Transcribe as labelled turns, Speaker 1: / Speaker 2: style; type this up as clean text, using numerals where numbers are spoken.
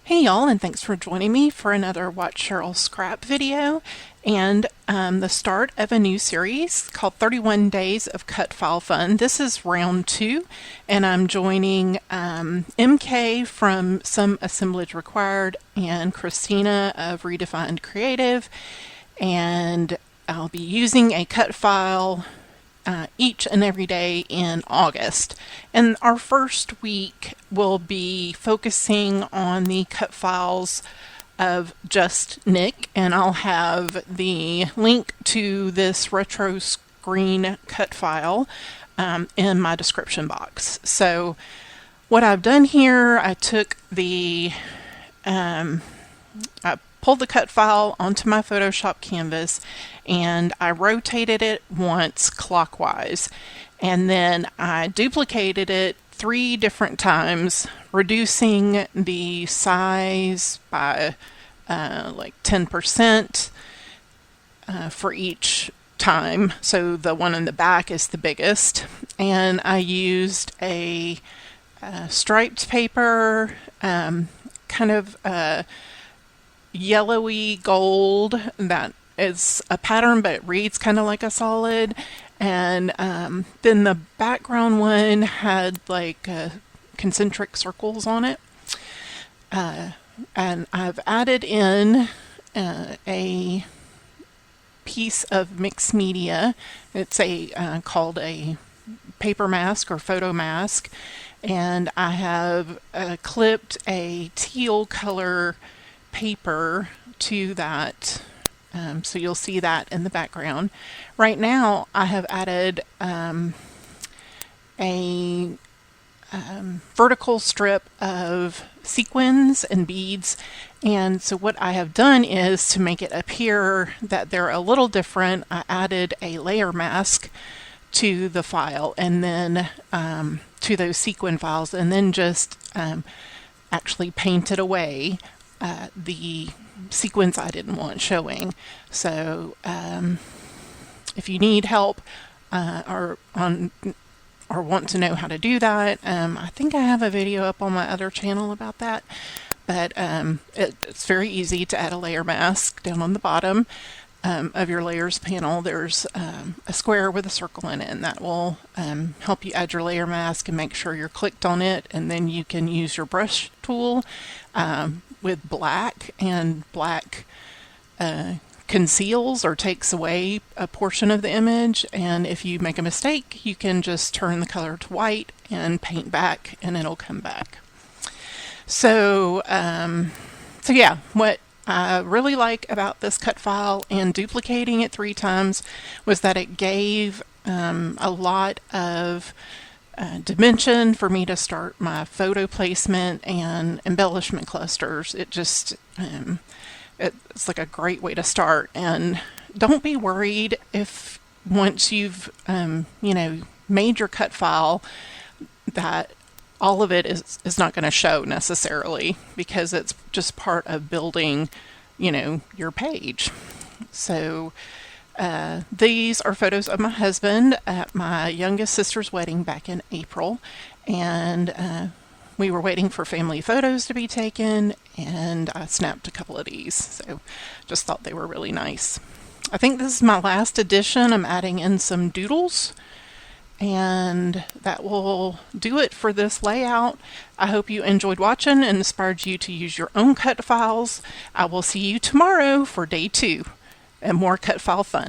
Speaker 1: Hey y'all, and thanks for joining me for another Watch Cheryl Scrap video and the start of a new series called 31 Days of Cut File Fun. This is round 2, and I'm joining MK from Some Assemblage Required and Christina of Redefined Creative, and I'll be using a cut file each and every day in August. And our first week will be focusing on the cut files of just Nick, and I'll have the link to this retro screen cut file in my description box. So what I've done here, I took the I pulled the cut file onto my Photoshop canvas and I rotated it once clockwise, and then I duplicated it 3 different times, reducing the size by like 10% for each time. So the one in the back is the biggest, and I used a striped paper, kind of yellowy gold that is a pattern but it reads kind of like a solid, and then the background one had like concentric circles on it, and I've added in a piece of mixed media. It's a called a paper mask or photo mask, and I have clipped a teal color paper to that, so you'll see that in the background. Right now I have added a vertical strip of sequins and beads, and so what I have done is to make it appear that they're a little different, I added a layer mask to the file, and then to those sequin files, and then just actually painted away the sequence I didn't want showing. So if you need help or want to know how to do that, I think I have a video up on my other channel about that, but it's very easy to add a layer mask. Down on the bottom of your layers panel, there's a square with a circle in it, and that will help you add your layer mask and make sure you're clicked on it, and then you can use your brush tool with black, and black conceals or takes away a portion of the image, and if you make a mistake you can just turn the color to white and paint back and it'll come back. So yeah, what I really like about this cut file and duplicating it 3 times was that it gave a lot of dimension for me to start my photo placement and embellishment clusters. It just it's like a great way to start, and don't be worried if once you've made your cut file that all of it is not going to show necessarily, because it's just part of building your page. So these are photos of my husband at my youngest sister's wedding back in April, and we were waiting for family photos to be taken, and I snapped a couple of these, so just thought they were really nice. I think this is my last edition. I'm adding in some doodles, and that will do it for this layout. I hope you enjoyed watching and inspired you to use your own cut files. I will see you tomorrow for day 2 and more cut file fun.